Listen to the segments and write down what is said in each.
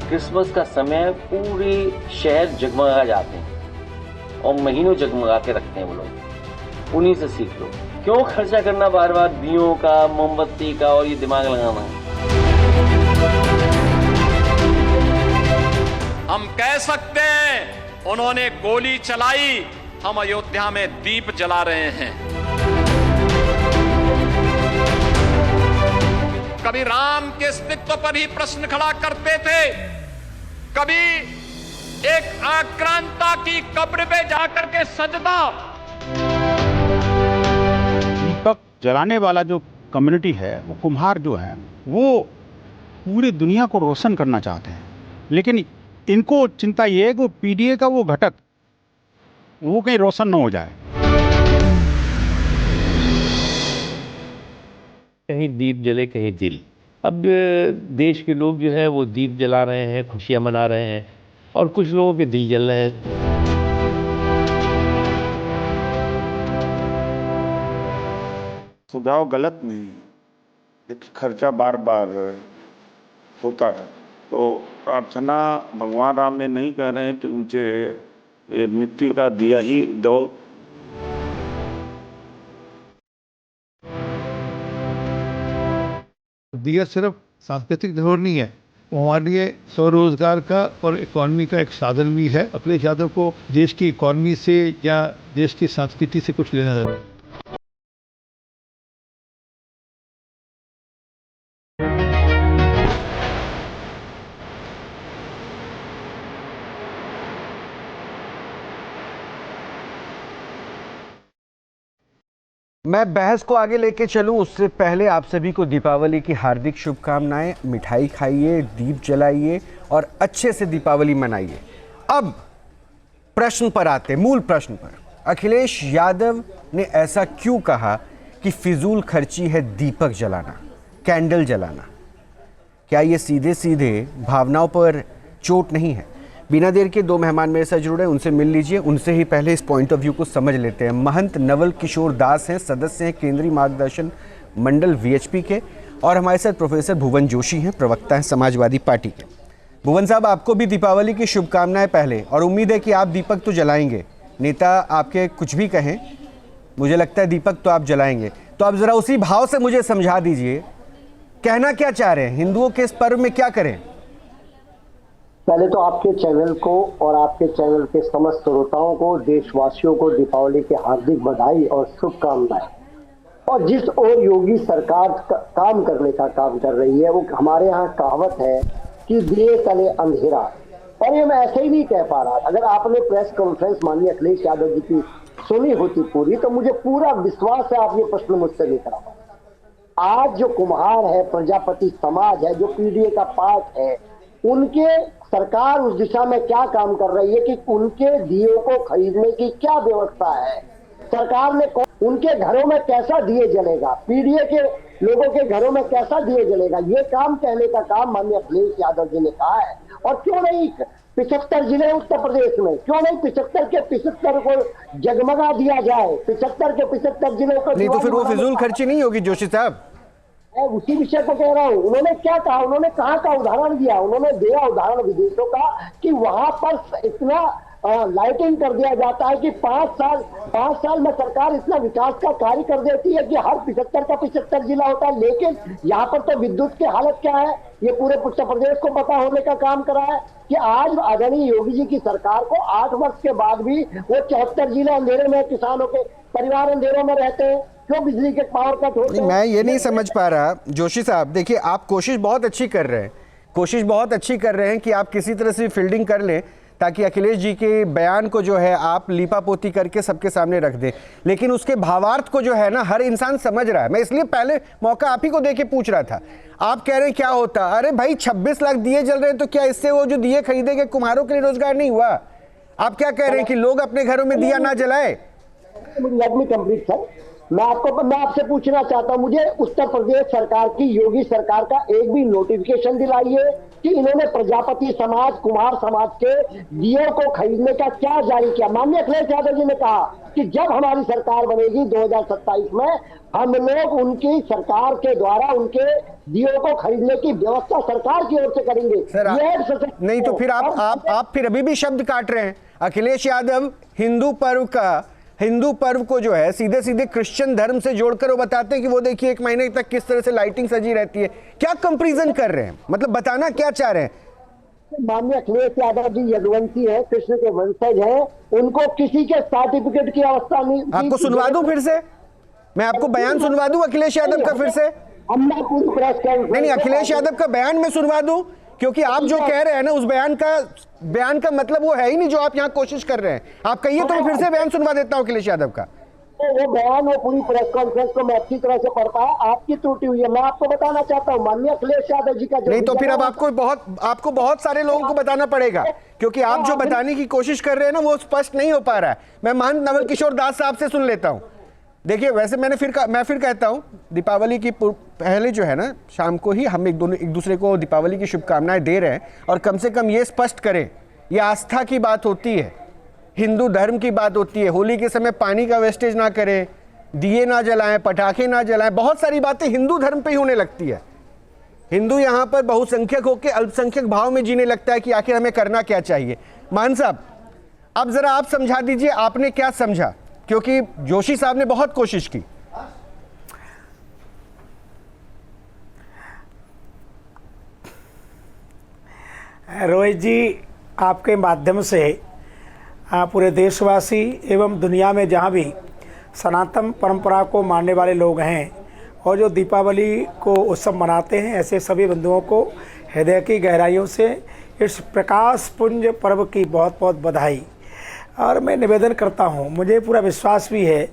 Christmas का समय पूरे शहर जगमगा जाते हैं और महीनों जगमगा के रखते हैं वो लोग। उन्हीं से सीख लो, क्यों खर्चा करना बार बार दियों का, मोमबत्ती का और ये दिमाग लगाना। हम कह सकते हैं उन्होंने गोली चलाई, हम अयोध्या में दीप जला रहे हैं। कभी राम के अस्तित्व पर ही प्रश्न खड़ा करते थे, कभी एक आक्रांता की कब्र पे जाकर के सजदा। दीपक जलाने वाला जो कम्युनिटी है, वो कुम्हार जो है, वो पूरी दुनिया को रोशन करना चाहते हैं, लेकिन इनको चिंता ये है कि पीडीए का वो घटक वो कहीं रोशन ना हो जाए। कहीं दीप जले कहीं दिल। अब देश के लोग जो है वो दीप जला रहे हैं, खुशियां मना रहे हैं, और कुछ लोगों के दिल जल रहे हैं। सुझाव गलत नहीं, लेकिन खर्चा बार बार होता है, तो प्रार्थना भगवान राम ने नहीं कह रहे हैं कि उनसे मिट्टी का दिया ही दो। दिया सिर्फ सांस्कृतिक धरोहर नहीं है, वो हमारे लिए स्वरोजगार का और इकॉनमी का एक साधन भी है। अखिलेश यादव को देश की इकॉनमी से या देश की संस्कृति से कुछ लेना देना। मैं बहस को आगे लेके चलूं उससे पहले आप सभी को दीपावली की हार्दिक शुभकामनाएं। मिठाई खाइए, दीप जलाइए और अच्छे से दीपावली मनाइए। अब प्रश्न पर आते, मूल प्रश्न पर। अखिलेश यादव ने ऐसा क्यों कहा कि फिजूल खर्ची है दीपक जलाना, कैंडल जलाना? क्या ये सीधे सीधे भावनाओं पर चोट नहीं है? बिना देर के दो मेहमान मेरे साथ जुड़े, उनसे मिल लीजिए। उनसे ही पहले इस पॉइंट ऑफ व्यू को समझ लेते हैं। महंत नवल किशोर दास हैं, सदस्य हैं केंद्रीय मार्गदर्शन मंडल वीएचपी के, और हमारे साथ प्रोफेसर भुवन जोशी हैं, प्रवक्ता हैं समाजवादी पार्टी के। भुवन साहब, आपको भी दीपावली की शुभकामनाएं पहले, और उम्मीद है कि आप दीपक तो जलाएंगे। नेता आपके कुछ भी कहें, मुझे लगता है दीपक तो आप जलाएंगे। तो आप जरा उसी भाव से मुझे समझा दीजिए, कहना क्या चाह रहे हैं, हिंदुओं के इस पर्व में क्या करें? पहले तो आपके चैनल को और आपके चैनल के समस्त श्रोताओं को, देशवासियों को दीपावली की हार्दिक बधाई और शुभकामनाएं। और जिस ओर योगी सरकार काम करने का काम कर रही है, वो हमारे यहाँ कहावत है कि दिए तले अंधेरा, और ये मैं ऐसे ही नहीं कह पा रहा। अगर आपने प्रेस कॉन्फ्रेंस माननीय अखिलेश यादव जी की सुनी होती पूरी, तो मुझे पूरा विश्वास है आप ये प्रश्न मुझसे नहीं करा पाते। आज जो कुम्हार है, प्रजापति समाज है, जो पीडीए का पार्ट है, उनके सरकार उस दिशा में क्या काम कर रही है कि उनके दियों को खरीदने की क्या व्यवस्था है? सरकार ने उनके घरों में कैसा दिए जलेगा, पीडीए के लोगों के घरों में कैसा दिए जलेगा, ये काम कहने का काम माननीय अखिलेश यादव जी ने कहा है। और क्यों नहीं 75 जिले उत्तर प्रदेश में, क्यों नहीं 75 के 75 को जगमगा दिया जाए? 75 के 75 जिलों को नहीं तो फिर वो फिजूल खर्ची नहीं होगी जोशी साहब? उसी विषय को कह रहा हूँ। उन्होंने क्या कहा, उन्होंने कहाँ का उदाहरण दिया? उन्होंने दिया उदाहरण विदेशों का कि वहां पर इतना लाइटिंग कर दिया जाता है कि 5 साल में सरकार इतना विकास का कार्य कर देती है कि हर 75 का 75 जिला होता है। लेकिन यहाँ पर तो विद्युत की हालत क्या है, ये पूरे उत्तर प्रदेश को पता होने का काम करा है कि आज आदरणीय योगी जी की सरकार को 8 वर्ष के बाद भी वो 74 जिले अंधेरे में, किसानों के परिवार अंधेरों में रहते हैं, क्यों बिजली के पावर कट होते हैं? मैं ये नहीं समझ पा रहा जोशी साहब। देखिए, आप कोशिश बहुत अच्छी कर रहे हैं, कि आप किसी तरह से फील्डिंग कर लें ताकि अखिलेश जी के बयान को जो है आप लीपापोती करके सबके सामने रख दें। लेकिन उसके भावार्थ को जो है ना हर इंसान समझ रहा है। मैं इसलिए पहले मौका आप ही को देके पूछ रहा था। आप कह रहे हैं क्या होता? अरे भाई 26 लाख दिए जल रहे हैं, तो क्या इससे वो जो दिए खरीदेंगे कुम्हारों के लिए रोजगार नहीं हुआ? आप क्या कह रहे हैं कि लोग अपने घरों में दिया ना जलाए? Let me complete sir. मैं आपसे पूछना चाहता हूं, मुझे उत्तर प्रदेश सरकार की, योगी सरकार का एक भी नोटिफिकेशन दिलाइए कि इन्होंने प्रजापति समाज, कुम्हार समाज के दियों को खरीदने का क्या जारी किया। माननीय अखिलेश यादव जी ने कहा कि जब हमारी सरकार बनेगी 2027 में, हम लोग उनकी सरकार के द्वारा उनके दियों को खरीदने की व्यवस्था सरकार की ओर से करेंगे। सर नहीं तो फिर आप फिर अभी भी शब्द काट रहे हैं। अखिलेश यादव हिंदू पर्व को जो है सीधे सीधे क्रिश्चियन धर्म से जोड़कर वो बताते हैं कि वो देखिए 1 महीने तक किस तरह से लाइटिंग सजी रहती है। क्या कंपैरिजन कर रहे हैं, मतलब बताना क्या चाह रहे हैं? माननीय अखिलेश यादव जी यदुवंशी है, कृष्ण के वंशज हैं, उनको किसी के सर्टिफिकेट की अवस्था नहीं। आपको सुनवा दूं फिर से, मैं आपको बयान सुनवा दूं अखिलेश यादव का फिर से? पूरी प्रेस नहीं, अखिलेश यादव का बयान मैं सुनवा दूं, क्योंकि आप जो कह रहे हैं ना उस बयान का मतलब वो है ही नहीं जो आप यहाँ कोशिश कर रहे हैं। आप कहिए तो मैं फिर से बयान सुनवा देता हूँ अखिलेश यादव का। वो बयान, वो पूरी प्रेस कॉन्फ्रेंस को मैं अच्छी तरह से पढ़ पाया, आपकी त्रुटि हुई है। मैं आपको बताना चाहता हूँ माननीय अखिलेश यादव जी का नहीं तो फिर अब आपको बहुत सारे लोगों को बताना पड़ेगा, क्योंकि आप जो बताने की कोशिश कर रहे हैं ना वो स्पष्ट नहीं हो पा रहा है। मैं महंत नवल किशोर दास साहब से सुन लेता हूँ। देखिए, वैसे मैं फिर कहता हूँ, दीपावली की पहले जो है ना शाम को ही हम एक दूसरे को दीपावली की शुभकामनाएं दे रहे हैं, और कम से कम ये स्पष्ट करें, ये आस्था की बात होती है, हिंदू धर्म की बात होती है। होली के समय पानी का वेस्टेज ना करें, दिए ना जलाएं, पटाखे ना जलाएं, बहुत सारी बातें हिंदू धर्म पे ही होने लगती है। हिंदू यहाँ पर बहुसंख्यक होकर अल्पसंख्यक भाव में जीने लगता है कि आखिर हमें करना क्या चाहिए। मान साहब, अब जरा आप समझा दीजिए आपने क्या समझा, क्योंकि जोशी साहब ने बहुत कोशिश की। रोहित जी, आपके माध्यम से पूरे देशवासी एवं दुनिया में जहाँ भी सनातन परंपरा को मानने वाले लोग हैं और जो दीपावली को उत्सव मनाते हैं, ऐसे सभी बंधुओं को हृदय की गहराइयों से इस प्रकाश पुंज पर्व की बहुत बहुत बधाई। और मैं निवेदन करता हूँ, मुझे पूरा विश्वास भी है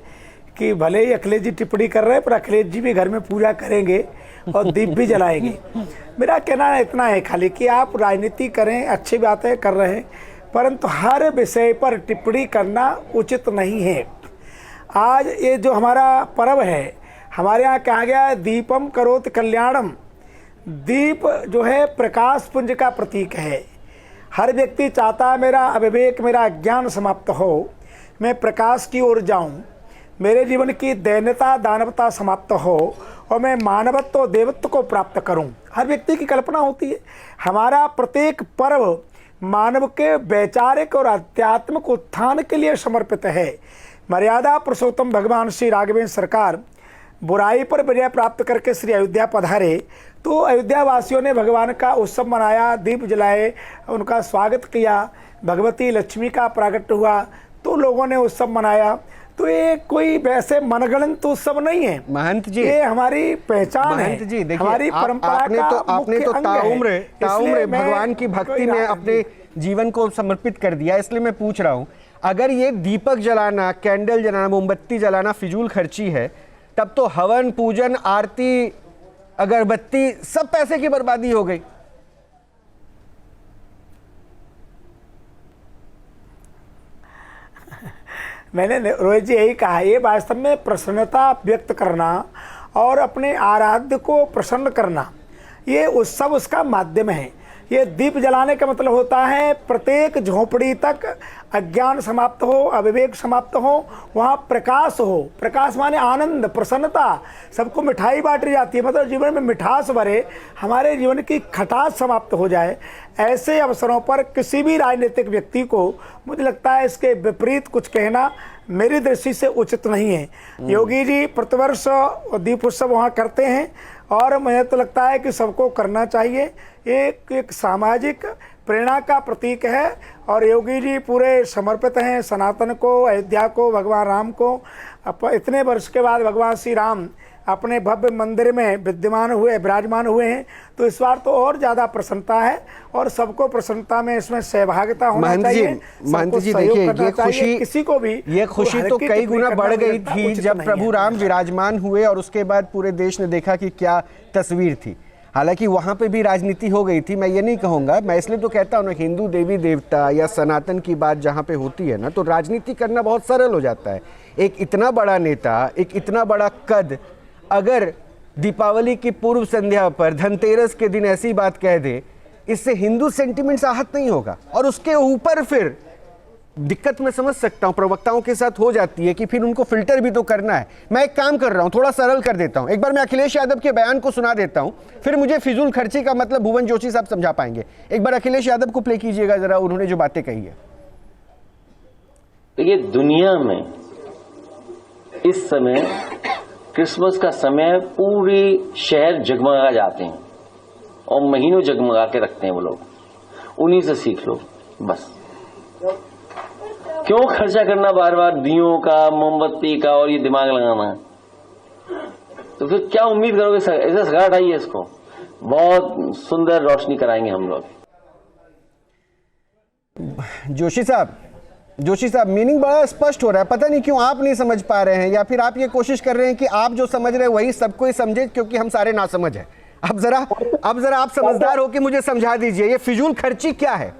कि भले ही अखिलेश जी टिप्पणी कर रहे हैं, पर अखिलेश जी भी घर में पूजा करेंगे और दीप भी जलाएंगे। मेरा कहना इतना है खाली कि आप राजनीति करें, अच्छी बातें कर रहे हैं, परंतु हर विषय पर टिप्पणी करना उचित नहीं है। आज ये जो हमारा पर्व है, हमारे यहाँ कहा गया है दीपम करोति कल्याणम। दीप जो है प्रकाश पुंज का प्रतीक है। हर व्यक्ति चाहता है मेरा अविवेक, मेरा अज्ञान समाप्त हो, मैं प्रकाश की ओर जाऊं, मेरे जीवन की दैन्यता दानवता समाप्त हो और मैं मानवत्व और देवत्व को प्राप्त करूं। हर व्यक्ति की कल्पना होती है। हमारा प्रत्येक पर्व मानव के वैचारिक और आध्यात्मिक उत्थान के लिए समर्पित है। मर्यादा पुरुषोत्तम भगवान श्री राघवेंद्र सरकार बुराई पर विजय प्राप्त करके श्री अयोध्या पधारे, तो अयोध्या वासियों ने भगवान का उत्सव मनाया, दीप जलाए, उनका स्वागत किया, भगवती लक्ष्मी का प्रागट्य हुआ तो लोगों ने उत्सव मनाया। तो ये कोई वैसे मनगणंत उत्सव नहीं है महंत जी, ये हमारी पहचान है, जी, देखिए, हमारी परंपरा आपने तो ताउम्र भगवान की भक्ति में अपने जीवन को समर्पित कर दिया। इसलिए मैं पूछ रहा हूँ, अगर ये दीपक जलाना, कैंडल जलाना, मोमबत्ती जलाना फिजूल खर्ची है, तब तो हवन, पूजन, आरती, अगरबत्ती सब पैसे की बर्बादी हो गई। मैंने रोहित जी यही कहा, ये वास्तव में प्रसन्नता व्यक्त करना और अपने आराध्य को प्रसन्न करना, ये उत्सव उसका माध्यम है। ये दीप जलाने का मतलब होता है प्रत्येक झोपड़ी तक अज्ञान समाप्त हो, अविवेक समाप्त हो, वहाँ प्रकाश हो। प्रकाश माने आनंद, प्रसन्नता। सबको मिठाई बांटी जाती है, मतलब जीवन में मिठास भरे, हमारे जीवन की खटास समाप्त हो जाए। ऐसे अवसरों पर किसी भी राजनीतिक व्यक्ति को मुझे लगता है इसके विपरीत कुछ कहना मेरी दृष्टि से उचित नहीं है। योगी जी प्रतिवर्ष दीप उत्सव वहाँ करते हैं और मुझे तो लगता है कि सबको करना चाहिए। एक सामाजिक प्रेरणा का प्रतीक है और योगी जी पूरे समर्पित हैं सनातन को, अयोध्या को, भगवान राम को। इतने वर्ष के बाद भगवान श्री राम अपने भव्य मंदिर में विराजमान हुए हैं, तो इस बार तो और ज़्यादा प्रसन्नता है और सबको प्रसन्नता में इसमें सहभागिता होना चाहिए। महंत जी, देखिए, ये खुशी, किसी को भी ये खुशी तो कई गुना बढ़ गई थी जब प्रभु राम विराजमान हुए और उसके बाद पूरे देश ने देखा कि क्या तस्वीर थी। हालांकि वहाँ पे भी राजनीति हो गई थी, मैं ये नहीं कहूँगा। मैं इसलिए तो कहता हूँ ना, हिंदू देवी देवता या सनातन की बात जहाँ पे होती है ना, तो राजनीति करना बहुत सरल हो जाता है। एक इतना बड़ा नेता, एक इतना बड़ा कद अगर दीपावली की पूर्व संध्या पर धनतेरस के दिन ऐसी बात कह दे, इससे हिंदू सेंटिमेंट्स आहत नहीं होगा। और उसके ऊपर फिर दिक्कत मैं समझ सकता हूं प्रवक्ताओं के साथ हो जाती है कि फिर उनको फिल्टर भी तो करना है। मैं एक काम कर रहा हूं, थोड़ा सरल कर देता हूं। एक बार मैं अखिलेश यादव के बयान को सुना देता हूं, फिर मुझे फिजूल खर्ची का मतलब भुवन जोशी साहब समझा पाएंगे। एक बार अखिलेश यादव को प्ले कीजिएगा जरा, उन्होंने जो बातें कही है। देखिए, दुनिया में इस समय क्रिसमस का समय पूरे शहर जगमगा जाते हैं और महीनों जगमगा के रखते हैं वो लोग। उन्हीं से सीख लो बस। क्यों खर्चा करना बार बार दियों का, मोमबत्ती का और ये दिमाग लगाना? तो फिर क्या उम्मीद करोगे? ऐसा सगा हटाइए इसको, बहुत सुंदर रोशनी कराएंगे हम लोग। जोशी साहब मीनिंग बड़ा स्पष्ट हो रहा है, पता नहीं क्यों आप नहीं समझ पा रहे हैं, या फिर आप ये कोशिश कर रहे हैं कि आप जो समझ रहे हैं वही सबको ही समझे, क्योंकि हम सारे ना समझ हैं। अब जरा आप समझदार हो कि मुझे समझा दीजिए ये फिजूल खर्ची क्या है।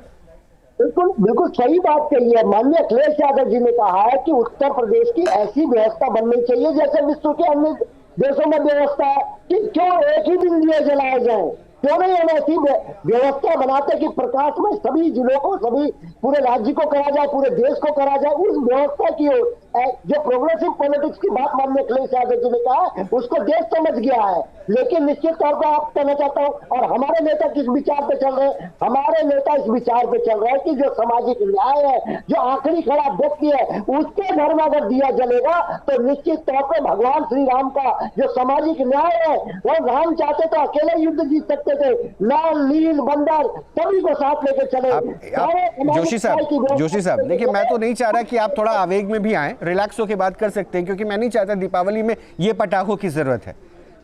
बिल्कुल सही बात कही है। माननीय अखिलेश यादव जी ने कहा है कि उत्तर प्रदेश की ऐसी व्यवस्था बननी चाहिए जैसे विश्व के अन्य देशों में व्यवस्था है, कि क्यों एक ही दिन दिए जलाए जाएं। क्यों नहीं हम ऐसी व्यवस्था बनाते कि प्रकाश में सभी जिलों को, सभी पूरे राज्य को करा जाए, पूरे देश को करा जाए। उस व्यवस्था की जो प्रोग्रेसिव पॉलिटिक्स की बात माननीय अखिलेश यादव जी ने कहा, उसको देश समझ गया है। लेकिन निश्चित तौर पर आप कहना चाहता हूँ, और हमारे नेता किस विचार पे चल रहे हैं? हमारे नेता इस विचार पे चल रहे हैं कि जो सामाजिक न्याय है, जो आखिरी खड़ा व्यक्ति है, उसके घर में अगर दिया जलेगा तो निश्चित तौर पर भगवान श्री राम का जो सामाजिक न्याय है, वो राम चाहते तो अकेले युद्ध जीत सकते थे। लाल, नील, बंदर सभी को साथ लेकर चले। जोशी साहब देखिए, मैं तो नहीं चाह रहा कि आप थोड़ा आवेग में भी आए, रिलैक्स होकर बात कर सकते हैं, क्योंकि मैं नहीं चाहता दीपावली में ये पटाखों की जरूरत है।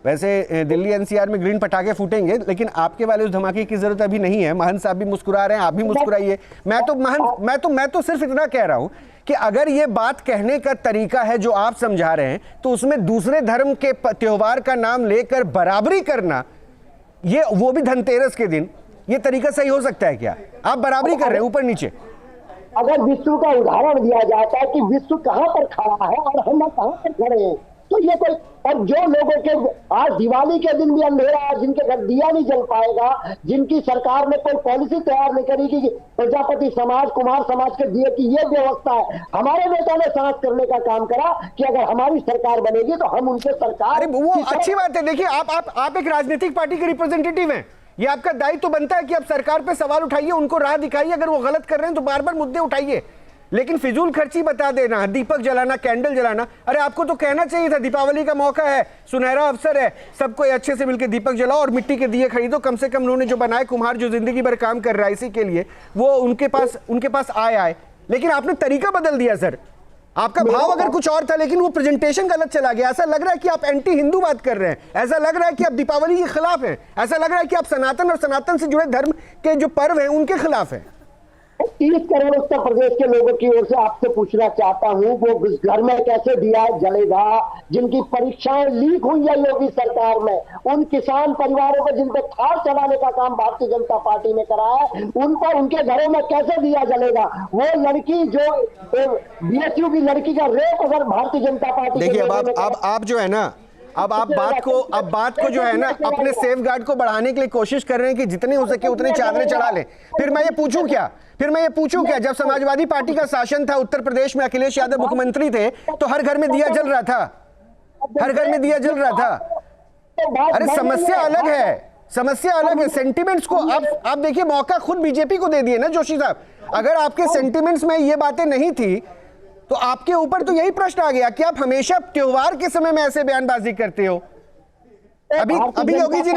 वैसे दिल्ली एनसीआर में ग्रीन पटाखे फूटेंगे, लेकिन आपके वाले उस धमाके की जरूरत अभी नहीं है। महंत साहब भी मुस्कुरा रहे हैं, आप भी मुस्कुराइए। मैं तो सिर्फ इतना कह रहा हूं कि अगर ये बात कहने का तरीका है जो आप समझा रहे हैं, तो उसमें दूसरे धर्म के त्योहार का नाम लेकर बराबरी करना, ये वो भी धनतेरस के दिन, ये तरीका सही हो सकता है क्या? आप बराबरी कर रहे हैं ऊपर नीचे। अगर विश्व का उदाहरण दिया जाता है कि विश्व कहां पर खड़ा है और हम कहां पर खड़े हैं, तो ये कोई, और जो लोगों के आज दिवाली के दिन भी अंधेरा है, जिनके घर दिया नहीं जल पाएगा, जिनकी सरकार ने कोई पॉलिसी तैयार नहीं करी कि प्रजापति समाज, कुमार समाज के दिए की ये व्यवस्था है, हमारे नेता ने साहस करने का काम करा कि अगर हमारी सरकार बनेगी तो हम उनसे सरकार। अरे वो अच्छी बात है। देखिए, आप एक राजनीतिक पार्टी के रिप्रेजेंटेटिव हैं, ये आपका दायित्व तो बनता है कि आप सरकार पे सवाल उठाइए, उनको राह दिखाइए। अगर वो गलत कर रहे हैं तो बार बार मुद्दे उठाइए, लेकिन फिजूल खर्ची बता देना, दीपक जलाना, कैंडल जलाना, अरे आपको तो कहना चाहिए था दीपावली का मौका है, सुनहरा अवसर है, सबको अच्छे से मिलकर दीपक जलाओ और मिट्टी के दिए खरीदो। कम से कम उन्होंने जो बनाए, कुम्हार जो जिंदगी भर काम कर रहा है इसी के लिए, वो उनके पास आए। लेकिन आपने तरीका बदल दिया सर। आपका भाव अगर कुछ और था, लेकिन वो प्रेजेंटेशन गलत चला गया। ऐसा लग रहा है कि आप एंटी हिंदू बात कर रहे हैं, ऐसा लग रहा है कि आप दीपावली के खिलाफ हैं, ऐसा लग रहा है कि आप सनातन और सनातन से जुड़े धर्म के जो पर्व हैं उनके खिलाफ हैं। 30 करोड़ उत्तर प्रदेश के लोगों की ओर से आपसे पूछना चाहता हूं, वो घर में कैसे दिया जलेगा? जिनकी परीक्षाएं लीक हुई है योगी सरकार में, उन किसान परिवारों को जिन पे खाद चलाने का काम भारतीय जनता पार्टी ने करा है, उन पर उनके घरों में कैसे दिया जलेगा? वो लड़की जो बीएचयू की लड़की का रेप अगर भारतीय जनता पार्टी, देखिए अब आप जो है ना, अब बात को जो है ना अपने सेफ गार्ड को बढ़ाने के लिए कोशिश कर रहे हैं कि जितने हो सके उतने चादरें चढ़ा लें। फिर मैं ये पूछूं क्या, जब समाजवादी पार्टी का शासन था उत्तर प्रदेश में, अखिलेश यादव मुख्यमंत्री थे, तो हर घर में दिया जल रहा था। अरे समस्या अलग है, सेंटिमेंट्स को आप देखिए, मौका खुद बीजेपी को दे दिए ना जोशी साहब। अगर आपके सेंटिमेंट्स में ये बातें नहीं थी तो आपके ऊपर तो यही प्रश्न आ गया कि आप हमेशा त्योहार के समय में ऐसे बयानबाजी करते हो। अभी योगी जी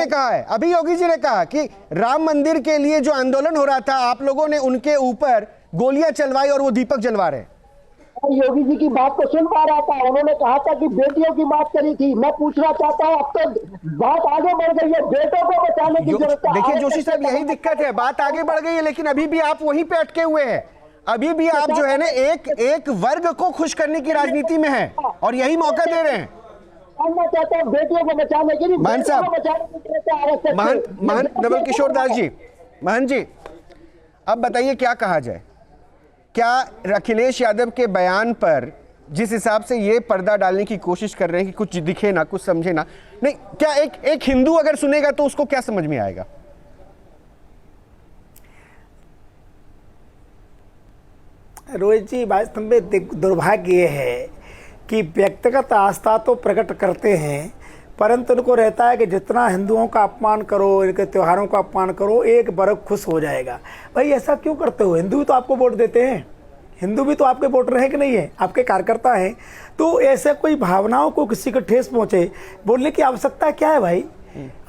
ने कहा कि राम मंदिर के लिए जो आंदोलन हो रहा था, आप लोगों ने उनके ऊपर गोलियां चलवाई और वो दीपक जलवा रहे। योगी जी की बात को सुन पा रहा था, उन्होंने कहा था कि बेटियों की बात करी थी। मैं पूछना चाहता हूँ, अब तो बात आगे बढ़ गई है, बेटों को बचाने की जरूरत है। देखिए जोशी साहब, यही दिक्कत है, बात आगे बढ़ गई है, लेकिन अभी भी आप वहीं पे अटके हुए हैं। अभी भी आप जो है ना एक वर्ग को खुश करने की राजनीति में है और यही मौका दे रहे हैं। मैं चाहता हूं बेटियों को बचाने के लिए, मान साहब, महंत नवल किशोर दास जी, महंत जी, अब बताइए क्या कहा जाए? क्या अखिलेश यादव के बयान पर जिस हिसाब से ये पर्दा डालने की कोशिश कर रहे हैं कि कुछ दिखे ना, कुछ समझे ना, नहीं, क्या एक हिंदू अगर सुनेगा तो उसको क्या समझ में आएगा? रोहित जी, वास्तव में दुर्भाग्य ये है कि व्यक्तिगत आस्था तो प्रकट करते हैं, परंतु उनको रहता है कि जितना हिंदुओं का अपमान करो, इनके त्योहारों का अपमान करो, एक वर्ग खुश हो जाएगा। भाई ऐसा क्यों करते हो? हिंदू भी तो आपको वोट देते हैं, हिंदू भी तो आपके वोटर हैं कि नहीं है, आपके कार्यकर्ता हैं। तो ऐसे कोई भावनाओं को किसी को ठेस पहुंचे बोलने की आवश्यकता क्या है भाई?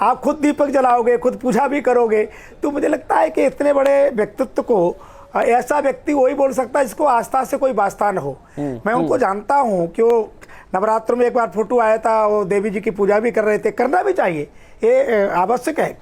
आप खुद दीपक जलाओगे, खुद पूजा भी करोगे, तो मुझे लगता है कि इतने बड़े व्यक्तित्व को ऐसा व्यक्ति वही बोल सकता है जिसको आस्था से कोई वास्ता न हो। मैं उनको जानता हूँ कि वो नवरात्र में एक बार फोटो आया था, वो देवी जी की पूजा भी कर रहे थे, करना भी चाहिए, ये आवश्यक है।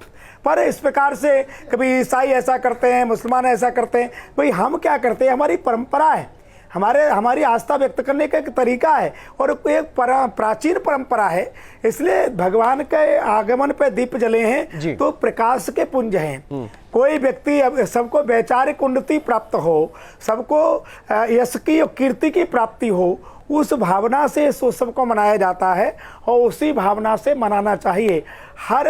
पर इस प्रकार से कभी ईसाई ऐसा करते हैं, मुसलमान ऐसा करते हैं, भाई हम क्या करते हैं? हमारी परंपरा है, हमारी आस्था व्यक्त करने का एक तरीका है और एक प्राचीन परंपरा है। इसलिए भगवान के आगमन पे दीप जले हैं तो प्रकाश के पुंज हैं। कोई व्यक्ति, सबको वैचारिक उन्नति प्राप्त हो, सबको यश की और कीर्ति की प्राप्ति हो, उस भावना से इस उत्सव को मनाया जाता है और उसी भावना से मनाना चाहिए। हर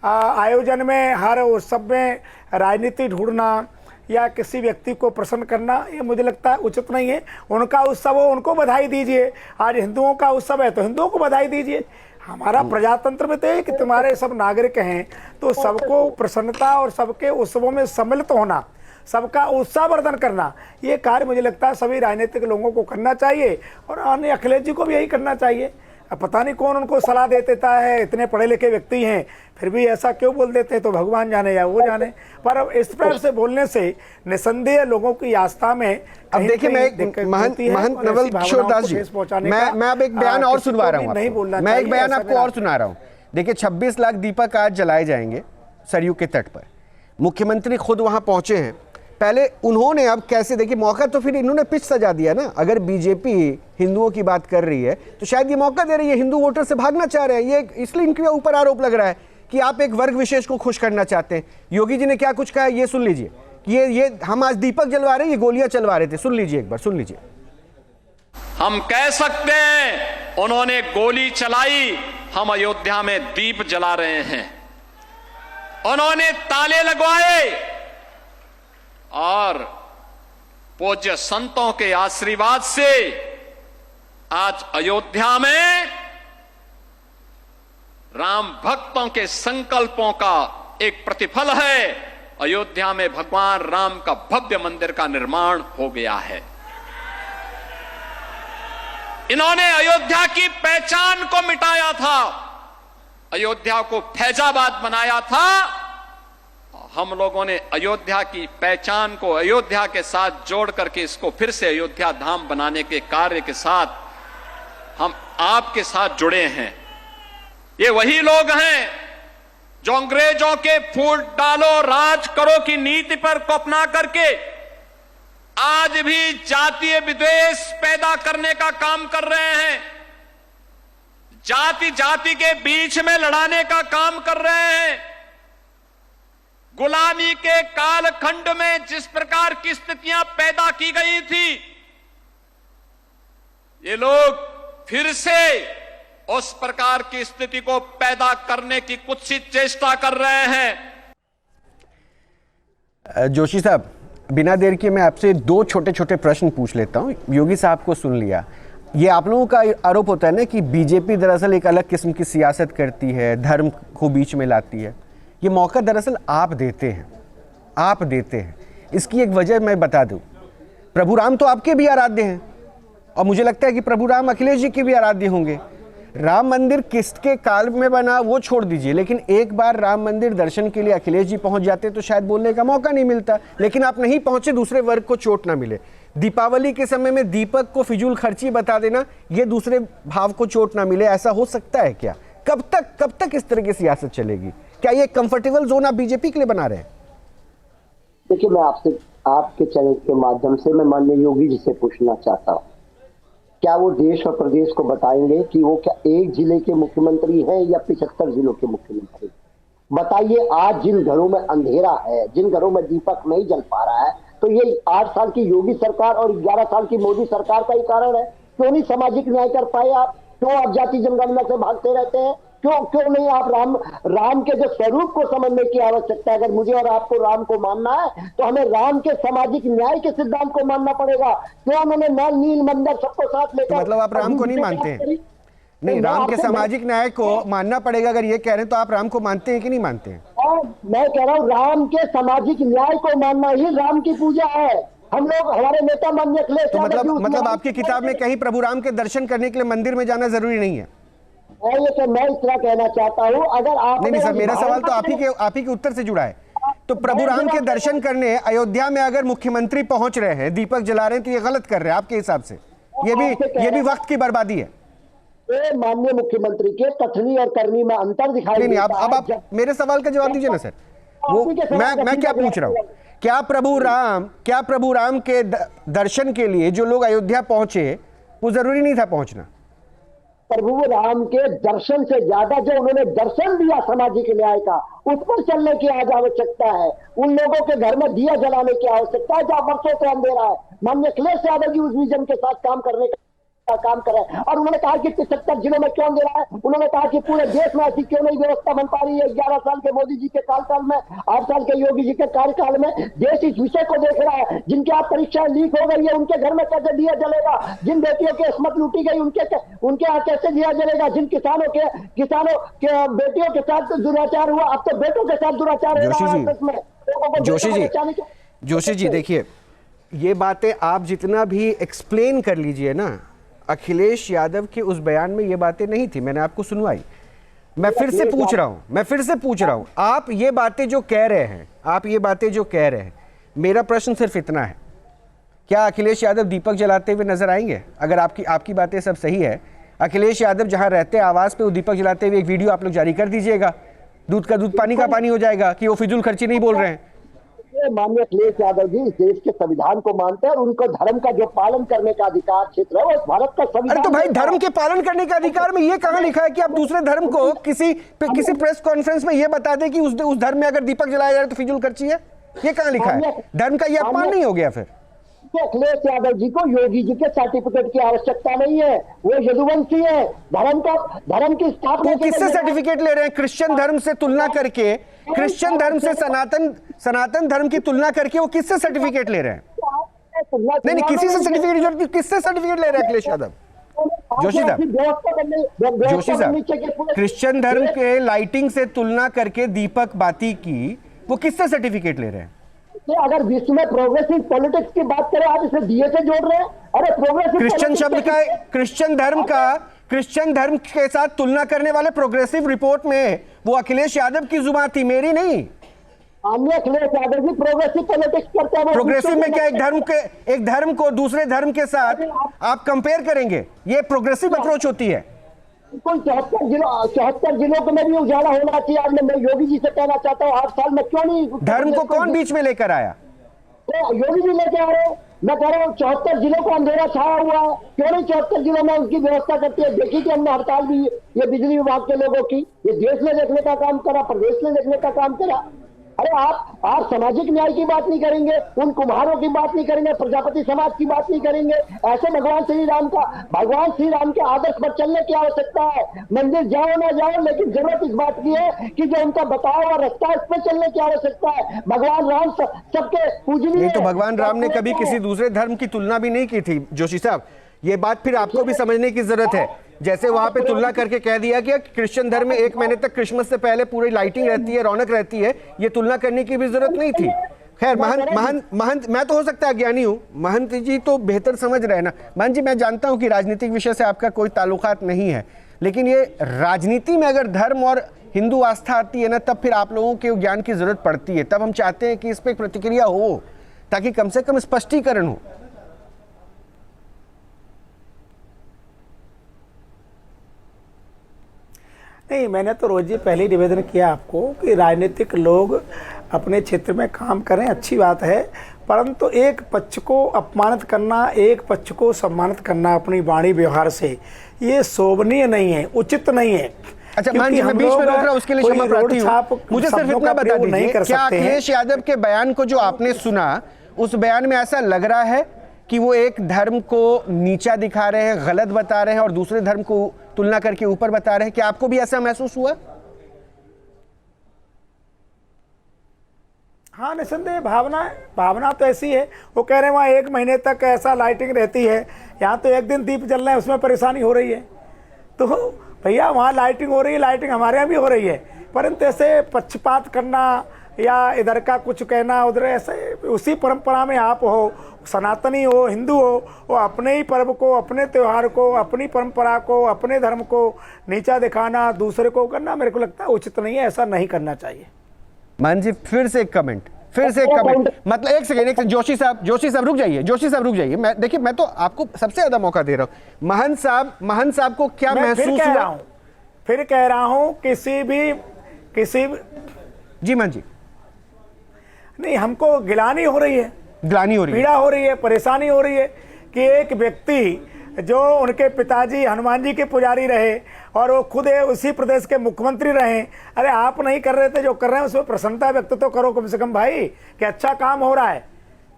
आयोजन में, हर उत्सव में राजनीति ढूंढना या किसी व्यक्ति को प्रसन्न करना, ये मुझे लगता है उचित नहीं है। उनका उत्सव हो, उनको बधाई दीजिए। आज हिंदुओं का उत्सव है तो हिंदुओं को बधाई दीजिए। हमारा प्रजातंत्र में तो है कि तुम्हारे सब नागरिक हैं, तो सबको प्रसन्नता और सबके उत्सवों में सम्मिलित होना, सबका उत्साहवर्धन करना, ये कार्य मुझे लगता है सभी राजनीतिक लोगों को करना चाहिए और अन्य अखिलेश जी को भी यही करना चाहिए। अब पता नहीं कौन उनको सलाह दे देता है, इतने पढ़े लिखे व्यक्ति हैं फिर भी ऐसा क्यों बोल देते हैं, तो भगवान जाने या वो जाने। पर इस प्रकार से बोलने से निसंदेह लोगों की आस्था में, अब देखिए, मैं महंत नवल किशोर दास जी, मैं अब एक बयान और सुनवा रहा हूँ, मैं एक बयान आपको और सुना रहा हूँ। देखिए, 26 लाख दीपक आज जलाए जाएंगे सरयू के तट पर। मुख्यमंत्री खुद वहां पहुंचे हैं। पहले उन्होंने, अब कैसे, देखिए मौका तो फिर इन्होंने पिच सजा दिया ना। अगर बीजेपी हिंदुओं की बात कर रही है तो शायद ये मौका दे रही है, हिंदू वोटर से भागना चाह रहे हैं। ये इसलिए इनके ऊपर आरोप लग रहा है कि आप एक वर्ग विशेष को खुश करना चाहते हैं। योगी जी ने क्या कुछ कहा है ये सुन लीजिए कि ये हम आज दीपक जलवा रहे हैं, ये गोलियां चलवा रहे थे। सुन लीजिए, एक बार सुन लीजिए। हम कह सकते हैं उन्होंने गोली चलाई, हम अयोध्या में दीप जला रहे हैं। उन्होंने ताले लगवाए और पूज्य संतों के आशीर्वाद से आज अयोध्या में राम भक्तों के संकल्पों का एक प्रतिफल है। अयोध्या में भगवान राम का भव्य मंदिर का निर्माण हो गया है। इन्होंने अयोध्या की पहचान को मिटाया था, अयोध्या को फैजाबाद बनाया था। हम लोगों ने अयोध्या की पहचान को अयोध्या के साथ जोड़ करके इसको फिर से अयोध्या धाम बनाने के कार्य के साथ हम आपके साथ जुड़े हैं। ये वही लोग हैं जो अंग्रेजों के फूट डालो राज करो की नीति पर को अपना करके आज भी जातीय विद्वेष पैदा करने का काम कर रहे हैं, जाति जाति के बीच में लड़ाने का काम कर रहे हैं। गुलामी के कालखंड में जिस प्रकार की स्थितियां पैदा की गई थी, ये लोग फिर से उस प्रकार की स्थिति को पैदा करने की कुत्सित चेष्टा कर रहे हैं। जोशी साहब, बिना देर के मैं आपसे दो छोटे छोटे प्रश्न पूछ लेता हूं। योगी साहब को सुन लिया, ये आप लोगों का आरोप होता है ना कि बीजेपी दरअसल एक अलग किस्म की सियासत करती है, धर्म को बीच में लाती है। ये मौका दरअसल आप देते हैं। इसकी एक वजह मैं बता दूं, प्रभु राम तो आपके भी आराध्य हैं और मुझे लगता है कि प्रभु राम अखिलेश जी के भी आराध्य होंगे। राम मंदिर किसके काल में बना वो छोड़ दीजिए, लेकिन एक बार राम मंदिर दर्शन के लिए अखिलेश जी पहुंच जाते तो शायद बोलने का मौका नहीं मिलता, लेकिन आप नहीं पहुंचे, दूसरे वर्ग को चोट ना मिले। दीपावली के समय में दीपक को फिजूल खर्ची बता देना, ये दूसरे भाव को चोट ना मिले, ऐसा हो सकता है क्या? कब तक इस तरह की सियासत चलेगी? क्या ये कंफर्टेबल जोन आप बीजेपी के लिए बना रहे हैं? देखिए, मैं आपसे आपके चैनल के माध्यम से मैं माननीय योगी जी से पूछना चाहता हूँ, क्या वो देश और प्रदेश को बताएंगे कि वो क्या एक जिले के मुख्यमंत्री हैं या 75 जिलों के मुख्यमंत्री? बताइए, आज जिन घरों में अंधेरा है, जिन घरों में दीपक नहीं जल पा रहा है, तो ये 8 साल की योगी सरकार और 11 साल की मोदी सरकार का ही कारण है। क्यों नहीं सामाजिक न्याय कर पाए आप? क्यों आप जाति जनगणना से भागते रहते हैं? क्यों नहीं आप राम के जो स्वरूप को समझने की आवश्यकता है? अगर मुझे और आपको राम को मानना है तो हमें राम के सामाजिक न्याय के सिद्धांत को मानना पड़ेगा। क्यों उन्होंने नल नील मंदिर सबको साथ लेकर, तो मतलब आप राम को नहीं मानते हैं? नहीं, राम के सामाजिक न्याय को मानना पड़ेगा अगर ये कह रहे हैं, तो आप राम को मानते हैं कि नहीं मानते हैं? और मैं कह रहा हूँ राम के सामाजिक न्याय को मानना ही राम की पूजा है। हम लोग, हमारे नेता माननीय अखिलेश तो यादव जी मतलब आपकी किताब में कहीं प्रभु राम के दर्शन करने के लिए मंदिर में जाना जरूरी नहीं है? मैं इतना कहना चाहता हूँ, अगर आप नहीं सर, मेरा सवाल तो आप ही के उत्तर से जुड़ा है। तो प्रभु राम के दर्शन करने अयोध्या में अगर मुख्यमंत्री पहुंच रहे हैं, दीपक जला रहे हैं, तो ये गलत कर रहे हैं आपके हिसाब से? ये भी वक्त की बर्बादी है। माननीय मुख्यमंत्री के कथनी और करनी में अंतर दिखाई नहीं, अब आप मेरे सवाल का जवाब दीजिए ना सर। वो मैं क्या पूछ रहा हूँ, क्या प्रभु राम के दर्शन के लिए जो लोग अयोध्या पहुंचे, वो जरूरी नहीं था पहुंचना? प्रभु राम के दर्शन से ज्यादा जो उन्होंने दर्शन दिया सामाजिक न्याय का, उस पर चलने की आज आवश्यकता है। उन लोगों के घर में दिया जलाने की आवश्यकता है जहां वर्षों से अंधेरा है। माननीय अखिलेश यादव जी उस विजन के साथ काम करने का काम करें। और उन्होंने कहा कि 75 जिलों में क्यों अंधेरा है? उन्होंने कहा कि पूरे देश में ऐसी क्यों नहीं व्यवस्था बन पा रही है? 11 साल के मोदी जी के कार्यकाल में, 8 साल के योगी जी के कार्यकाल में देश इस विषय को देख रहा है। जिनके आप परीक्षाएं लीक हो गई है, उनके घर में कैसे दिया जलेगा? जिन बेटियों की अस्मत लूटी गई, उनके यहाँ कैसे दिया जलेगा? जिन किसानों के बेटियों के साथ दुराचार हुआ, अब तो बेटों के साथ दुराचार हो रहा है। जोशी जी देखिए, ये बातें आप जितना भी एक्सप्लेन कर लीजिए ना, अखिलेश यादव के उस बयान में ये बातें नहीं थी। मैंने आपको सुनवाई। मैं फिर से पूछ रहा हूं, आप ये बातें जो कह रहे हैं, मेरा प्रश्न सिर्फ इतना है, क्या अखिलेश यादव दीपक जलाते हुए नजर आएंगे? अगर आपकी बातें सब सही है, अखिलेश यादव जहां रहते हैं आवास पे, वो दीपक जलाते हुए एक वीडियो आप लोग जारी कर दीजिएगा। दूध का दूध, पानी का पानी हो जाएगा कि वो फिजूल खर्ची नहीं बोल रहे हैं। माननीय अखिलेश यादव जी इस देश के संविधान को मानते हैं और उनको धर्म का जो पालन करने का अधिकार क्षेत्र है वो भारत का संविधान। अरे तो भाई, धर्म के पालन करने का अधिकार में ये कहां लिखा है कि आप दूसरे धर्म को किसी प्रेस कॉन्फ्रेंस में ये बता दें कि उस धर्म में अगर दीपक जलाया जाए तो फिजूल खर्ची है? ये कहां लिखा है? धर्म का ये अपमान नहीं हो गया फिर? अखिलेश यादव जी को योगी जी के सर्टिफिकेट की आवश्यकता नहीं है, वो यदुवंशी है। धर्म की स्थापना किससे सर्टिफिकेट ले रहे हैं? क्रिश्चियन धर्म से तुलना करके, क्रिश्चियन धर्म से सनातन धर्म की तुलना करके वो किससे सर्टिफिकेट ले रहे हैं? नहीं, किसी से सर्टिफिकेट, किससे सर्टिफिकेट ले रहे हैं अखिलेश यादव? जोशी साहब, क्रिश्चियन धर्म के लाइटिंग से तुलना करके दीपक बाती की, वो किससे सर्टिफिकेट ले रहे हैं? अगर विश्व में प्रोग्रेसिव पॉलिटिक्स की बात करें, आप इसे दिए से जोड़ रहे हैं। अरे प्रोग्रेसिव क्रिश्चियन शब्द का, क्रिश्चियन धर्म के साथ तुलना करने वाले प्रोग्रेसिव रिपोर्ट में वो अखिलेश यादव की जुबान थी, मेरी नहीं। अखिलेश यादव जी प्रोग्रेसिव पॉलिटिक्स करते हैं। प्रोग्रेसिव में क्या एक धर्म को दूसरे धर्म के साथ आप कंपेयर करेंगे? ये प्रोग्रेसिव अप्रोच होती है। कोई 74 जिलों को में भी उजाला होना चाहिए। आज मैं योगी जी से कहना चाहता हूँ, 8 साल में क्यों नहीं धर्म को कौन बीच में लेकर आया? योगी जी लेके आ रहे हैं। मैं कह रहा हूँ 74 जिलों को अंधेरा छाया हुआ है, क्यों नहीं 74 जिलों में उसकी व्यवस्था करती है? देखी कि हमने हड़ताल भी ये बिजली विभाग के लोगों की, ये देश में देखने का काम करा, प्रदेश में देखने का काम करा। अरे आप सामाजिक न्याय की बात नहीं करेंगे, उन कुम्हारों की बात नहीं करेंगे, प्रजापति समाज की बात नहीं करेंगे। ऐसे भगवान श्री राम के आदर्श पर चलने की आवश्यकता है। मंदिर जाओ ना जाओ, लेकिन जरूरत इस बात की है कि जो उनका बताया हुआ रास्ता है, इस पर चलने की आवश्यकता है। भगवान राम सबके पूजनीय नहीं, तो भगवान राम ने कभी किसी दूसरे धर्म की तुलना भी नहीं की थी जोशी साहब। ये बात फिर आपको भी समझने की जरूरत है। जैसे वहां पे तुलना करके कह दिया कि क्रिश्चियन धर्म में 1 महीने तक क्रिसमस से पहले पूरी लाइटिंग रहती है, रौनक रहती है, ये तुलना करने की भी जरूरत नहीं थी। खैर, महंत मैं तो हो सकता है अज्ञानी हूं, महंत जी तो बेहतर समझ रहे ना। महंत जी, मैं जानता हूं कि राजनीतिक विषय से आपका कोई ताल्लुकात नहीं है, लेकिन ये राजनीति में अगर धर्म और हिंदू आस्था आती है ना, तब फिर आप लोगों के ज्ञान की जरूरत पड़ती है। तब हम चाहते हैं कि इस पर प्रतिक्रिया हो, ताकि कम से कम स्पष्टीकरण हो। नहीं, मैंने तो रोज ही पहले ही निवेदन किया आपको कि राजनीतिक लोग अपने क्षेत्र में काम करें, अच्छी बात है, परंतु एक पक्ष को अपमानित करना, एक पक्ष को सम्मानित करना अपनी वाणी व्यवहार से, ये शोभनीय नहीं है, उचित नहीं है। अच्छा क्योंकि मान जी, मैं हम बीच में लोग रोक रहा हूं, उसके लिए कोई क्षमा प्रार्थी रोड छाप हूं। मुझे सिर्फ शब्दों इतना का बता प्रयोग नहीं दीजिए, कर क्या सकते हैं। अखिलेश यादव के बयान को जो आपने सुना, उस बयान में ऐसा लग रहा है कि वो एक धर्म को नीचा दिखा रहे हैं, गलत बता रहे हैं और दूसरे धर्म को तुलना करके ऊपर बता रहे हैं? क्या आपको भी ऐसा महसूस हुआ? हाँ, निसंदेह भावना तो ऐसी है। वो कह रहे हैं वहाँ 1 महीने तक ऐसा लाइटिंग रहती है, यहाँ तो एक दिन दीप जल रहे हैं, उसमें परेशानी हो रही है। तो भैया वहाँ लाइटिंग हो रही है, लाइटिंग हमारे यहाँ भी हो रही है, परंतु ऐसे पक्षपात करना या इधर का कुछ कहना उधर, ऐसे उसी परंपरा में आप हो, सनातनी हो, हिंदू हो, वो अपने ही पर्व को, अपने त्यौहार को, अपनी परंपरा को, अपने धर्म को नीचा दिखाना, दूसरे को करना, मेरे को लगता है उचित नहीं है, ऐसा नहीं करना चाहिए। मान जी फिर से एक कमेंट, मतलब एक सेकेंड, जोशी साहब रुक जाइए, मैं देखिए, मैं तो आपको सबसे ज्यादा मौका दे रहा हूं। महंत साहब को क्या महसूस हुआ? फिर कह रहा हूं किसी जी मान जी, नहीं, हमको गिलानी हो रही है, पीड़ा हो रही है, परेशानी हो रही है कि एक व्यक्ति जो उनके पिताजी हनुमान जी के पुजारी रहे और वो खुद उसी प्रदेश के मुख्यमंत्री रहे, अरे आप नहीं कर रहे थे, जो कर रहे हैं उसमें प्रसन्नता व्यक्त तो करो कम से कम भाई, कि अच्छा काम हो रहा है,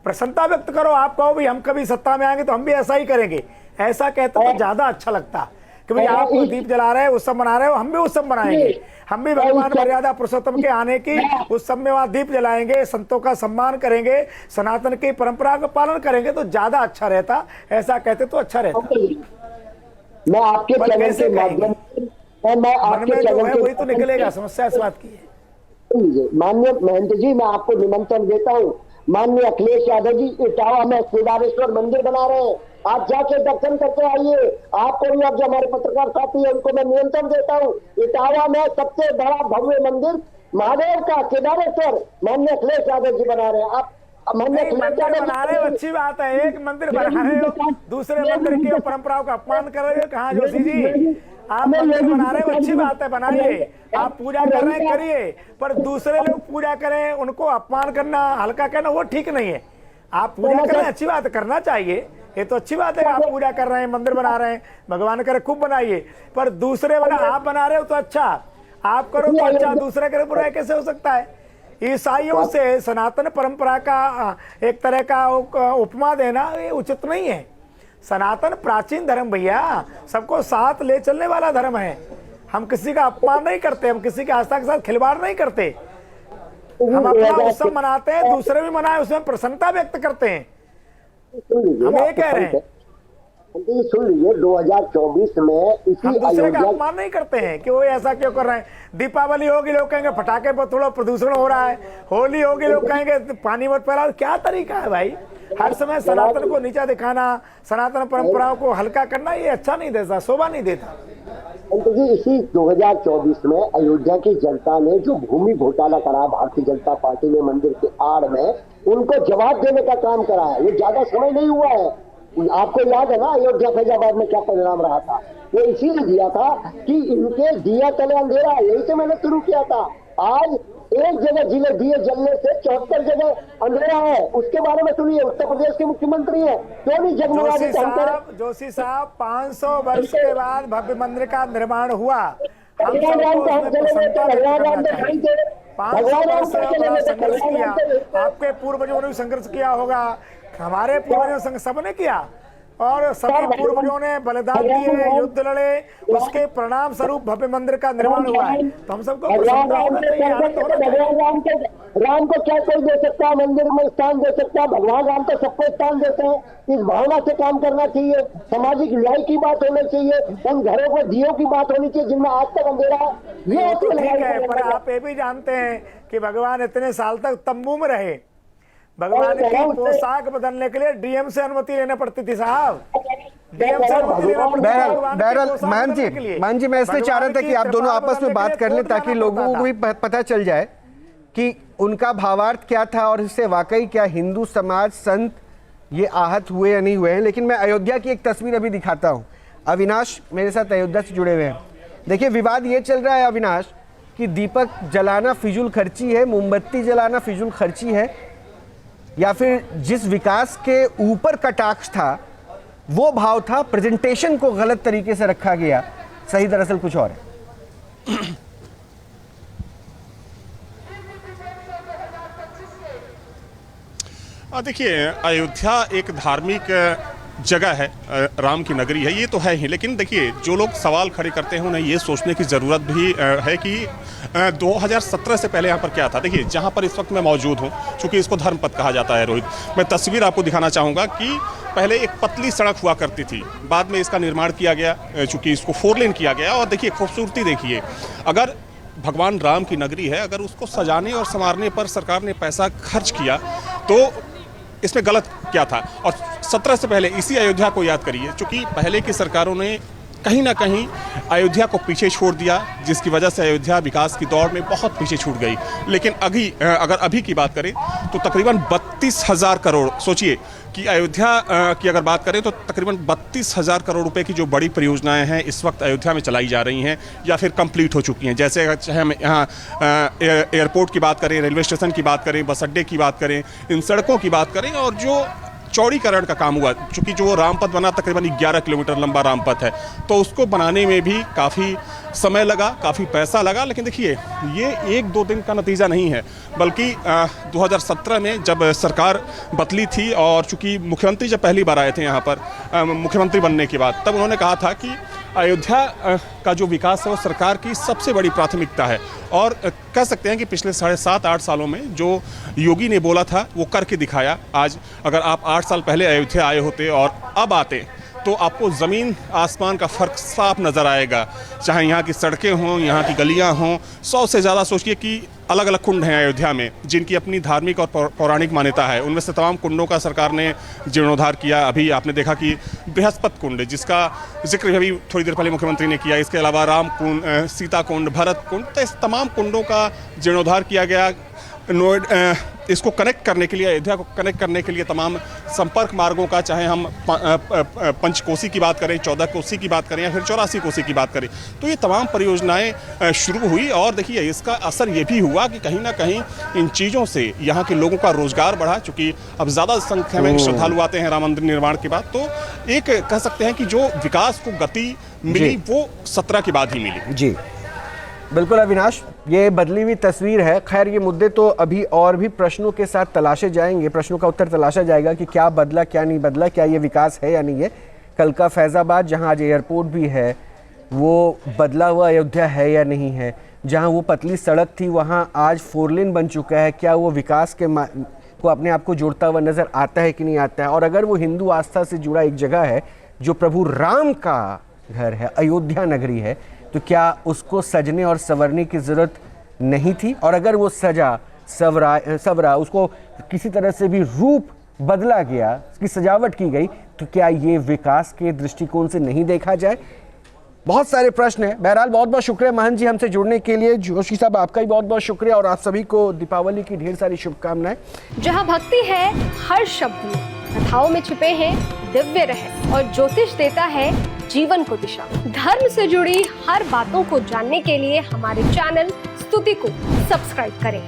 प्रसन्नता व्यक्त करो। आप कहो भाई हम कभी सत्ता में आएंगे तो हम भी ऐसा ही करेंगे, ऐसा कहते तो ज़्यादा अच्छा लगता कि भाई आप दीप जला रहे हो, उत्सव मना रहे हो, हम भी उत्सव मनाएंगे, हम भी भगवान मर्यादा पुरुषोत्तम के आने की उत्सव में वहाँ दीप जलाएंगे, संतों का सम्मान करेंगे, सनातन की परंपरा का पालन करेंगे, तो ज्यादा अच्छा रहता। ऐसा कहते तो अच्छा रहता। मैं आपके चैनल के माध्यम मैं आपके चैनल के वही तो निकलेगा, समस्या इस बात की है। माननीय महंत जी, मैं आपको निमंत्रण देता हूँ। माननीय अखिलेश यादव जी इटावा में केदारेश्वर मंदिर बना रहे हैं, आप जाके दर्शन करके आइए। आपको भी, अब जो हमारे पत्रकार साथी है उनको मैं निमंत्रण देता हूँ। इटावा में सबसे बड़ा भव्य मंदिर महादेव का केदारेश्वर माननीय अखिलेश यादव जी बना रहे हैं। आप मंदिर बना रहे हो, अच्छी बात है, एक मंदिर बना रहे हो, दूसरे मंदिर की परंपराओं का अपमान कर रहे हो। कहाँ जोशी जी, आप मंदिर बना रहे हो, अच्छी बात है, बनाइए, आप पूजा कर रहे हैं करिए, पर दूसरे लोग पूजा करें उनको अपमान करना, हल्का कहना, वो ठीक नहीं है। आप पूजा कर रहे हैं, अच्छी बात है, करना चाहिए, ये तो अच्छी बात है। आप पूजा कर रहे हैं, मंदिर बना रहे हैं, भगवान करे खूब बनाइए, पर दूसरे आप बना रहे हो तो अच्छा, आप करो तो अच्छा, दूसरे करे बुरा कैसे हो सकता है? ईसाइयों से सनातन परंपरा का एक तरह का उपमा देना ये उचित नहीं है। सनातन प्राचीन धर्म भैया, सबको साथ ले चलने वाला धर्म है। हम किसी का अपमान नहीं करते, हम किसी की आस्था के साथ खिलवाड़ नहीं करते, हम अपना उत्सव मनाते हैं, दूसरे भी मनाए, उसमें प्रसन्नता व्यक्त करते हैं। हम ये कह रहे हैं, सुन लीजिए, 2024 में इसी हम दूसरे का अपमान नहीं करते हैं कि वो ऐसा क्यों कर रहे हैं। दीपावली होगी लोग कहेंगे पटाखे पर थोड़ा प्रदूषण हो रहा है, होली होगी लोग कहेंगे पानी मत फैलाओ। क्या तरीका है भाई, हर समय सनातन को नीचा दिखाना, सनातन परंपराओं को हल्का करना, ये अच्छा नहीं देता, शोभा नहीं देता। जी, इसी 2024 में अयोध्या की जनता ने जो भूमि घोटाला करा भारतीय जनता पार्टी ने मंदिर के आड़ में, उनको जवाब देने का काम करा है। ये ज्यादा समय नहीं हुआ है। आपको याद है ना अयोध्या फैजाबाद में क्या परिणाम रहा था? वो इसीलिए दिया था कि इनके दिया तले अंधेरा, यही से मैंने शुरू किया था। आज एक जगह जिले दिए जलने से 74 जगह अंधेरा है, उसके बारे में सुनिए। उत्तर प्रदेश के मुख्यमंत्री हैं, क्यों नहीं जगमगा देते? जोशी साहब 500 वर्ष के बाद भव्य मंदिर का निर्माण हुआ, भगवान राम को हम चले गए थे, भगवान राम ने नहीं थे, भगवान राम को चले गए थे, संघर्ष किया, आपके पूर्वजों ने भी संघर्ष किया होगा, हमारे पूर्वजों सबने किया, और सभी पूर्वजों ने बलिदान दिए, युद्ध लड़े, उसके परिणाम स्वरूप भव्य मंदिर का निर्माण हुआ है। तो हम सबको भगवान राम को क्या कोई दे सकता है, मंदिर में स्थान दे सकता है? भगवान राम को सबको स्थान देते हैं। इस भावना से काम करना चाहिए, सामाजिक न्याय की बात होनी चाहिए, उन घरों को दियों की बात होनी चाहिए जिनमें आज तक अंधेरा है। ये तो ठीक है, पर आप ये भी जानते हैं कि भगवान इतने साल तक तंबू में रहे, भगवान की पोशाक बदलने के लिए डीएम से अनुमति लेना पड़ती थी साहब, डीएम से अनुमति लेना पड़ती थी। बहरहाल मान जी मैं इसलिए चाह रहा था कि आप दोनों आपस में बात कर लें ताकि लोगों को भी पता चल जाए कि उनका भावार्थ क्या था और इससे वाकई क्या हिंदू समाज संत ये आहत हुए या नहीं हुए हैं। लेकिन मैं अयोध्या की एक तस्वीर अभी दिखाता हूँ। अविनाश मेरे साथ अयोध्या से जुड़े हुए हैं। देखिए विवाद ये चल रहा है अविनाश कि दीपक जलाना फिजूल खर्ची है, मोमबत्ती जलाना फिजूल खर्ची है, या फिर जिस विकास के ऊपर कटाक्ष था वो भाव था, प्रेजेंटेशन को गलत तरीके से रखा गया, सही दरअसल कुछ और है। देखिए, अयोध्या एक धार्मिक जगह है, राम की नगरी है, ये तो है ही। लेकिन देखिए, जो लोग सवाल खड़े करते हैं उन्हें ये सोचने की ज़रूरत भी है कि 2017 से पहले यहाँ पर क्या था। देखिए, जहाँ पर इस वक्त मैं मौजूद हूँ, चूँकि इसको धर्मपथ कहा जाता है रोहित, मैं तस्वीर आपको दिखाना चाहूँगा कि पहले एक पतली सड़क हुआ करती थी, बाद में इसका निर्माण किया गया, चूँकि इसको 4 लेन किया गया। और देखिए खूबसूरती देखिए, अगर भगवान राम की नगरी है, अगर उसको सजाने और संवारने पर सरकार ने पैसा खर्च किया तो इसमें गलत क्या था। और 17 से पहले इसी अयोध्या को याद करिए, क्योंकि पहले की सरकारों ने कहीं ना कहीं अयोध्या को पीछे छोड़ दिया, जिसकी वजह से अयोध्या विकास की दौड़ में बहुत पीछे छूट गई। लेकिन अगर अभी की बात करें तो तकरीबन 32,000 करोड़, सोचिए कि अयोध्या की अगर बात करें तो तकरीबन 32,000 करोड़ रुपए की जो बड़ी परियोजनाएं हैं इस वक्त अयोध्या में चलाई जा रही हैं या फिर कंप्लीट हो चुकी हैं। जैसे अगर चाहे हम यहाँ एयरपोर्ट की बात करें, रेलवे स्टेशन की बात करें, बस अड्डे की बात करें, इन सड़कों की बात करें, और जो चौड़ीकरण का काम हुआ, चूँकि जो रामपथ बना तकरीबन 11 किलोमीटर लंबा रामपथ है, तो उसको बनाने में भी काफ़ी समय लगा, काफ़ी पैसा लगा। लेकिन देखिए, ये 1-2 दिन का नतीजा नहीं है, बल्कि 2017 में जब सरकार बदली थी और चूँकि मुख्यमंत्री जब पहली बार आए थे यहाँ पर मुख्यमंत्री बनने के बाद, तब उन्होंने कहा था कि अयोध्या का जो विकास है वो सरकार की सबसे बड़ी प्राथमिकता है। और कह सकते हैं कि पिछले 7.5-8 सालों में जो योगी ने बोला था वो करके दिखाया। आज अगर आप 8 साल पहले अयोध्या आए होते और अब आते तो आपको ज़मीन आसमान का फ़र्क साफ नज़र आएगा। चाहे यहाँ की सड़कें हों, यहाँ की गलियाँ हों, 100 से ज़्यादा सोचिए कि अलग अलग कुंड हैं अयोध्या में, जिनकी अपनी धार्मिक और पौराणिक मान्यता है। उनमें से तमाम कुंडों का सरकार ने जीर्णोद्धार किया। अभी आपने देखा कि बृहस्पति कुंड, जिसका जिक्र अभी थोड़ी देर पहले मुख्यमंत्री ने किया, इसके अलावा राम कुंड, सीता कुंड, भरत कुंड, तो इस तमाम कुंडों का जीर्णोद्धार किया गया। इसको कनेक्ट करने के लिए, अयोध्या को कनेक्ट करने के लिए तमाम संपर्क मार्गों का, चाहे हम पंचकोसी की बात करें, 14 कोसी की बात करें या फिर 84 कोसी की बात करें, तो ये तमाम परियोजनाएं शुरू हुई। और देखिए, इसका असर ये भी हुआ कि कहीं ना कहीं इन चीज़ों से यहाँ के लोगों का रोजगार बढ़ा, चूँकि अब ज़्यादा संख्या में श्रद्धालु आते हैं राम मंदिर निर्माण के बाद। तो एक कह सकते हैं कि जो विकास को गति मिली वो 17 के बाद ही मिली। जी बिल्कुल अविनाश, ये बदली हुई तस्वीर है। खैर, ये मुद्दे तो अभी और भी प्रश्नों के साथ तलाशे जाएंगे, प्रश्नों का उत्तर तलाशा जाएगा कि क्या बदला, क्या नहीं बदला, क्या ये विकास है या नहीं है। कल का फैज़ाबाद, जहाँ आज एयरपोर्ट भी है, वो बदला हुआ अयोध्या है या नहीं है। जहाँ वो पतली सड़क थी वहाँ आज 4 लेन बन चुका है, क्या वो विकास के को अपने आप को जोड़ता हुआ नज़र आता है कि नहीं आता है। और अगर वो हिंदू आस्था से जुड़ा एक जगह है जो प्रभु राम का घर है, अयोध्या नगरी है, तो क्या उसको सजने और संवरने की ज़रूरत नहीं थी। और अगर वो सजा सवरा उसको किसी तरह से भी रूप बदला गया, उसकी सजावट की गई, तो क्या ये विकास के दृष्टिकोण से नहीं देखा जाए। बहुत सारे प्रश्न हैं। बहरहाल बहुत बहुत शुक्रिया महंत जी हमसे जुड़ने के लिए। जोशी साहब, आपका भी बहुत बहुत शुक्रिया और आप सभी को दीपावली की ढेर सारी शुभकामनाएं। जहां भक्ति है हर शब्द में, कथाओं में छिपे हैं दिव्य रहस्य और ज्योतिष देता है जीवन को दिशा। धर्म से जुड़ी हर बातों को जानने के लिए हमारे चैनल स्तुति को सब्सक्राइब करें।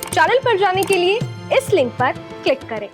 चैनल पर जाने के लिए इस लिंक पर क्लिक करें।